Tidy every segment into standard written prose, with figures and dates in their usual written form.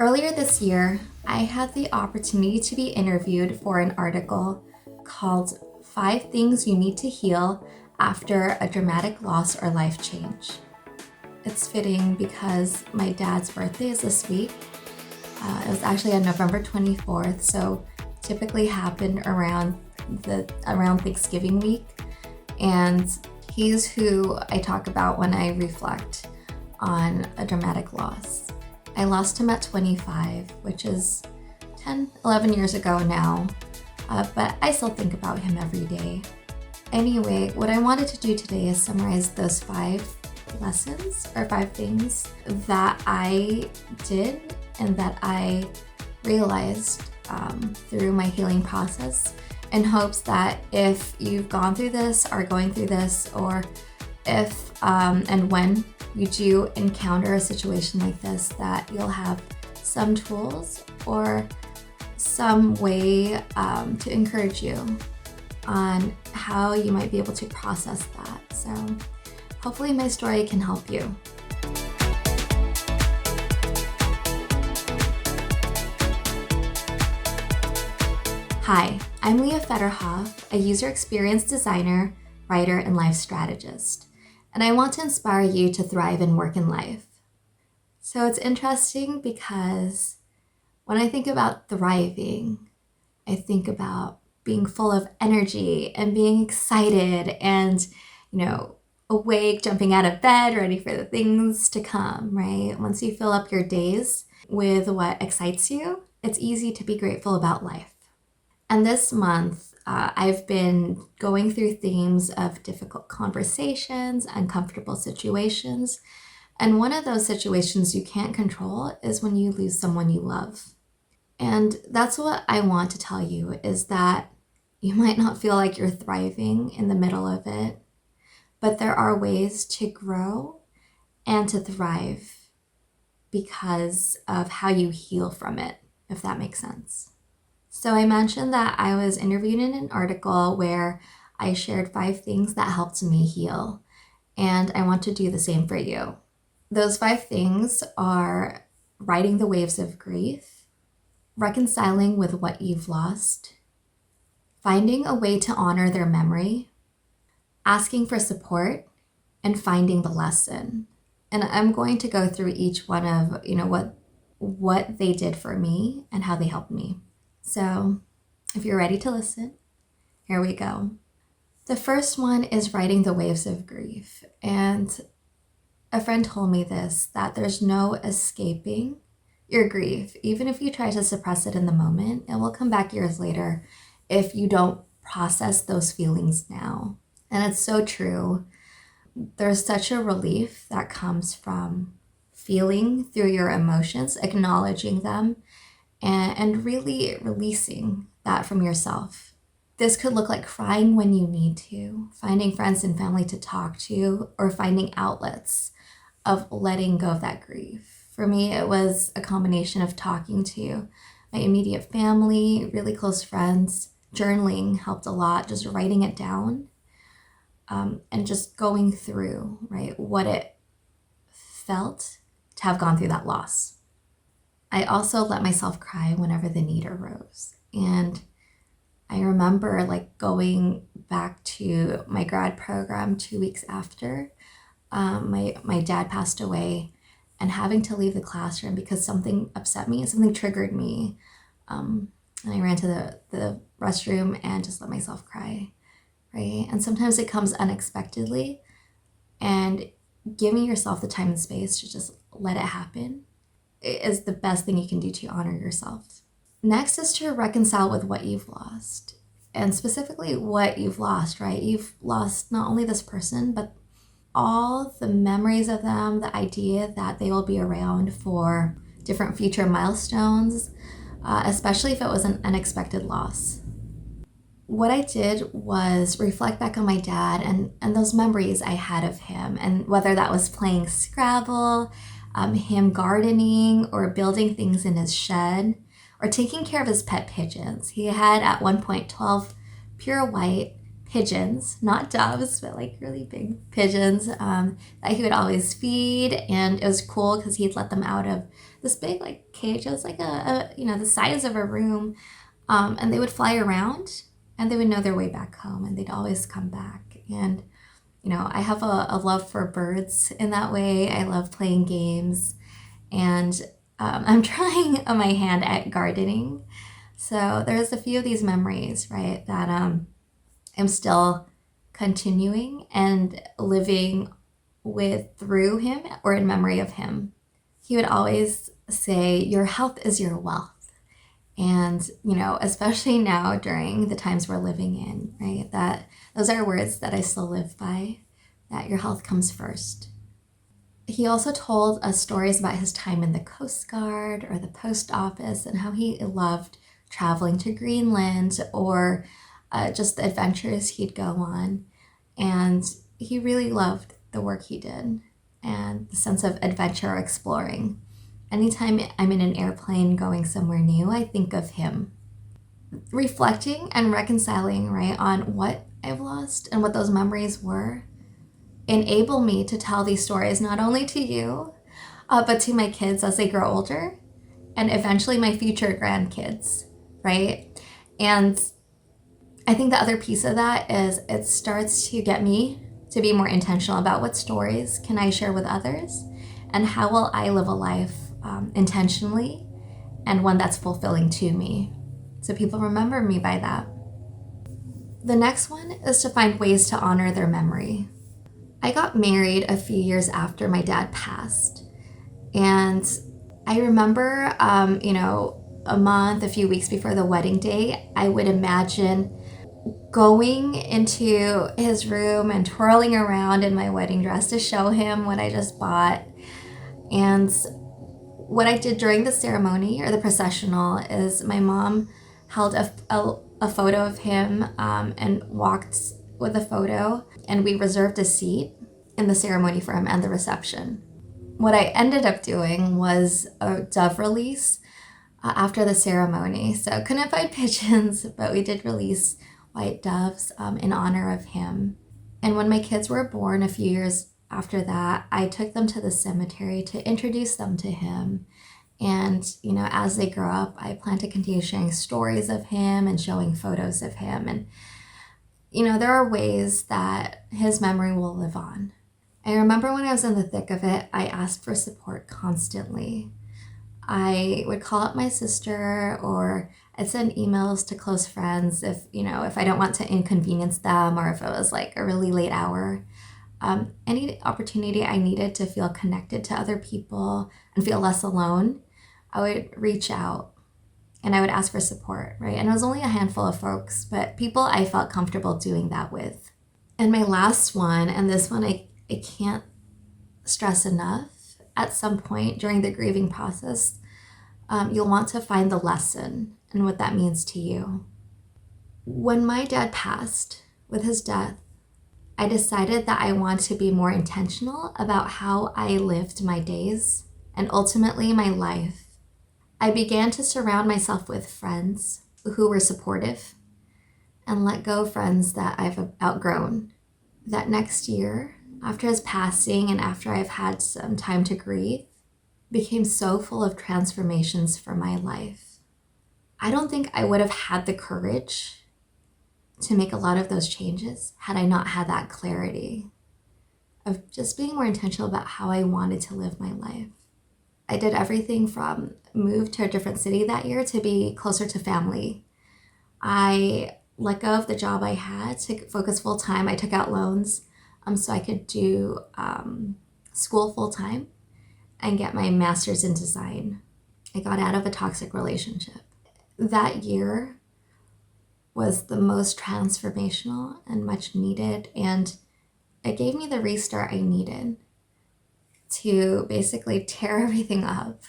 Earlier this year, I had the opportunity to be interviewed for an article called 5 Things You Need to Heal After a Dramatic Loss or Life Change. It's fitting because my dad's birthday is this week. It was actually on November 24th, so typically happened around Thanksgiving week. And he's who I talk about when I reflect on a dramatic loss. I lost him at 25, which is 11 years ago now, but I still think about him every day. Anyway, what I wanted to do today is summarize those 5 lessons or 5 things that I did and that I realized through my healing process, in hopes that if you've gone through this, are going through this, or if and when you do encounter a situation like this, that you'll have some tools or some way to encourage you on how you might be able to process that. So hopefully my story can help you. Hi, I'm Leah Federhoff, a user experience designer, writer, and life strategist, and I want to inspire you to thrive in work and life. So it's interesting because when I think about thriving, I think about being full of energy and being excited and, awake, jumping out of bed, ready for the things to come, right? Once you fill up your days with what excites you, it's easy to be grateful about life. And this month, I've been going through themes of difficult conversations, uncomfortable situations. And one of those situations you can't control is when you lose someone you love. And that's what I want to tell you, is that you might not feel like you're thriving in the middle of it, but there are ways to grow and to thrive because of how you heal from it, if that makes sense. So I mentioned that I was interviewed in an article where I shared 5 things that helped me heal, and I want to do the same for you. Those 5 things are riding the waves of grief, reconciling with what you've lost, finding a way to honor their memory, asking for support, and finding the lesson. And I'm going to go through each one of, what they did for me and how they helped me. So if you're ready to listen, here we go. The first one is riding the waves of grief. And a friend told me this, that there's no escaping your grief. Even if you try to suppress it in the moment, it will come back years later if you don't process those feelings now. And it's so true. There's such a relief that comes from feeling through your emotions, acknowledging them, and really releasing that from yourself. This could look like crying when you need to, finding friends and family to talk to, or finding outlets of letting go of that grief. For me, it was a combination of talking to my immediate family, really close friends. Journaling helped a lot, just writing it down, and just going through, right, what it felt to have gone through that loss. I also let myself cry whenever the need arose. And I remember going back to my grad program 2 weeks after my dad passed away, and having to leave the classroom because something upset me, something triggered me. And I ran to the restroom and just let myself cry, right? And sometimes it comes unexpectedly, and giving yourself the time and space to just let it happen is the best thing you can do to honor yourself. Next is to reconcile with what you've lost, and specifically what you've lost, right? You've lost not only this person, but all the memories of them, the idea that they will be around for different future milestones, especially if it was an unexpected loss. What I did was reflect back on my dad and those memories I had of him, and whether that was playing Scrabble, him gardening, or building things in his shed, or taking care of his pet pigeons. He had at one point 12 pure white pigeons, not doves, but really big pigeons that he would always feed. And it was cool because he'd let them out of this big like cage. It was like the size of a room. And they would fly around and they would know their way back home and they'd always come back. And, I have a love for birds in that way. I love playing games and I'm trying my hand at gardening. So there's a few of these memories, right, that I'm still continuing and living with through him or in memory of him. He would always say, your health is your wealth. And, especially now during the times we're living in, right, that those are words that I still live by, that your health comes first. He also told us stories about his time in the Coast Guard or the post office and how he loved traveling to Greenland or just the adventures he'd go on. And he really loved the work he did and the sense of adventure or exploring. Anytime I'm in an airplane going somewhere new, I think of him. Reflecting and reconciling, right, on what I've lost and what those memories were enable me to tell these stories not only to you, but to my kids as they grow older and eventually my future grandkids, right? And I think the other piece of that is it starts to get me to be more intentional about what stories can I share with others and how will I live a life intentionally and one that's fulfilling to me. So people remember me by that. The next one is to find ways to honor their memory. I got married a few years after my dad passed. And I remember, a few weeks before the wedding day, I would imagine going into his room and twirling around in my wedding dress to show him what I just bought. And what I did during the ceremony or the processional is my mom held a photo of him and walked with a photo, and we reserved a seat in the ceremony for him and the reception. What I ended up doing was a dove release after the ceremony. So couldn't find pigeons, but we did release white doves in honor of him. And when my kids were born a few years after that, I took them to the cemetery to introduce them to him. And, as they grow up, I plan to continue sharing stories of him and showing photos of him. And, there are ways that his memory will live on. I remember when I was in the thick of it, I asked for support constantly. I would call up my sister or I'd send emails to close friends if I don't want to inconvenience them or if it was like a really late hour. Any opportunity I needed to feel connected to other people and feel less alone, I would reach out and I would ask for support, right? And it was only a handful of folks, but people I felt comfortable doing that with. And my last one, and this one I can't stress enough, at some point during the grieving process, you'll want to find the lesson and what that means to you. When my dad passed with his death, I decided that I want to be more intentional about how I lived my days and ultimately my life. I began to surround myself with friends who were supportive and let go of friends that I've outgrown. That next year, after his passing and after I've had some time to grieve, became so full of transformations for my life. I don't think I would have had the courage to make a lot of those changes had I not had that clarity of just being more intentional about how I wanted to live my life. I did everything from move to a different city that year to be closer to family. I let go of the job I had to focus full time. I took out loans so I could do school full time and get my master's in design. I got out of a toxic relationship. That year was the most transformational and much needed, and it gave me the restart I needed to basically tear everything up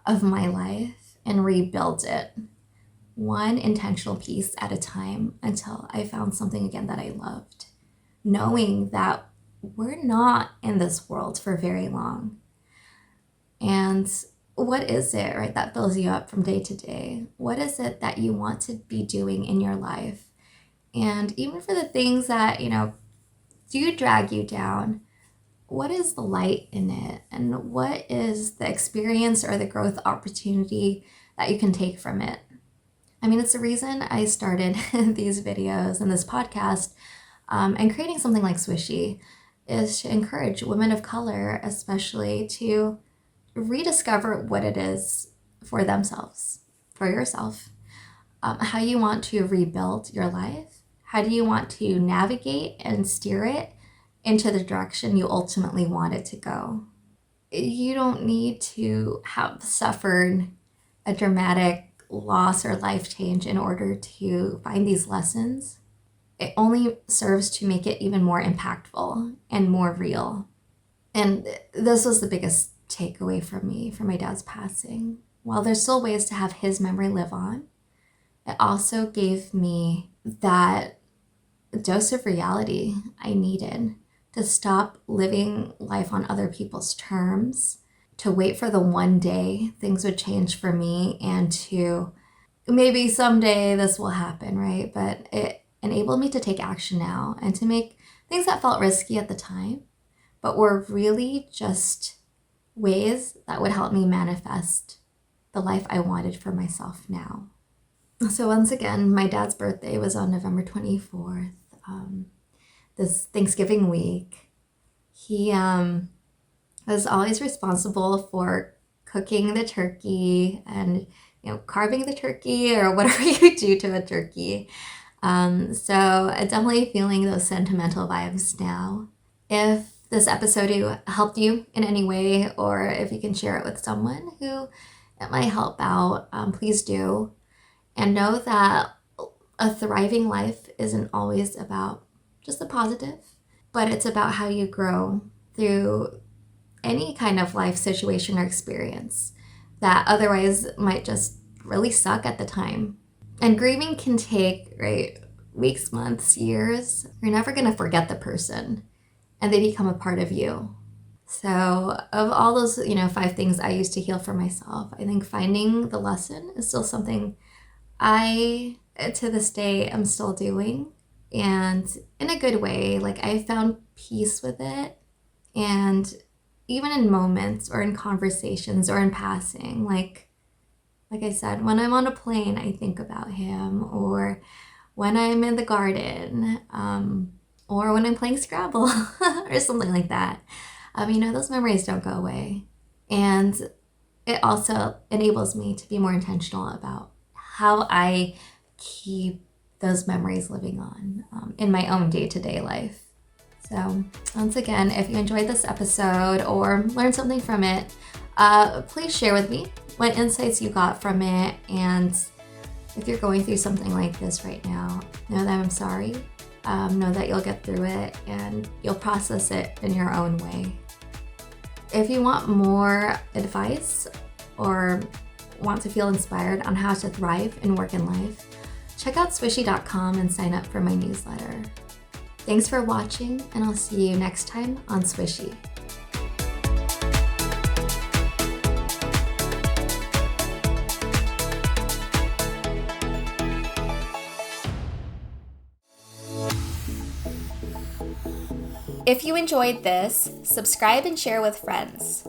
of my life and rebuild it one intentional piece at a time until I found something again that I loved, knowing that we're not in this world for very long. And what is it, right, that fills you up from day to day? What is it that you want to be doing in your life? And even for the things that, do drag you down, what is the light in it? And what is the experience or the growth opportunity that you can take from it? I mean, it's the reason I started these videos and this podcast and creating something like Swishie is to encourage women of color, especially, to rediscover what it is for themselves, for yourself, how you want to rebuild your life, how do you want to navigate and steer it into the direction you ultimately want it to go. You don't need to have suffered a dramatic loss or life change in order to find these lessons. It only serves to make it even more impactful and more real. And this was the biggest takeaway from me from my dad's passing. While there's still ways to have his memory live on, it also gave me that dose of reality I needed to stop living life on other people's terms, to wait for the one day things would change for me, and to maybe someday this will happen, right? But it enabled me to take action now and to make things that felt risky at the time, but were really just ways that would help me manifest the life I wanted for myself now. So once again, my dad's birthday was on November 24th, this Thanksgiving week. He was always responsible for cooking the turkey and, carving the turkey or whatever you do to a turkey. So definitely feeling those sentimental vibes now. If this episode helped you in any way, or if you can share it with someone who it might help out, please do. And know that a thriving life isn't always about just the positive, but it's about how you grow through any kind of life situation or experience that otherwise might just really suck at the time. And grieving can take, weeks, months, years. You're never going to forget the person, and they become a part of you. So of all those, 5 things I used to heal for myself, I think finding the lesson is still something I, to this day, am still doing. And in a good way, I found peace with it. And even in moments or in conversations or in passing, like I said, when I'm on a plane, I think about him, or when I'm in the garden, or when I'm playing Scrabble or something like that. Those memories don't go away. And it also enables me to be more intentional about how I keep those memories living on in my own day-to-day life. So once again, if you enjoyed this episode or learned something from it, please share with me what insights you got from it. And if you're going through something like this right now, know that I'm sorry. Know that you'll get through it and you'll process it in your own way. If you want more advice or want to feel inspired on how to thrive in work and life, check out swishie.com and sign up for my newsletter. Thanks for watching, and I'll see you next time on Swishie. If you enjoyed this, subscribe and share with friends.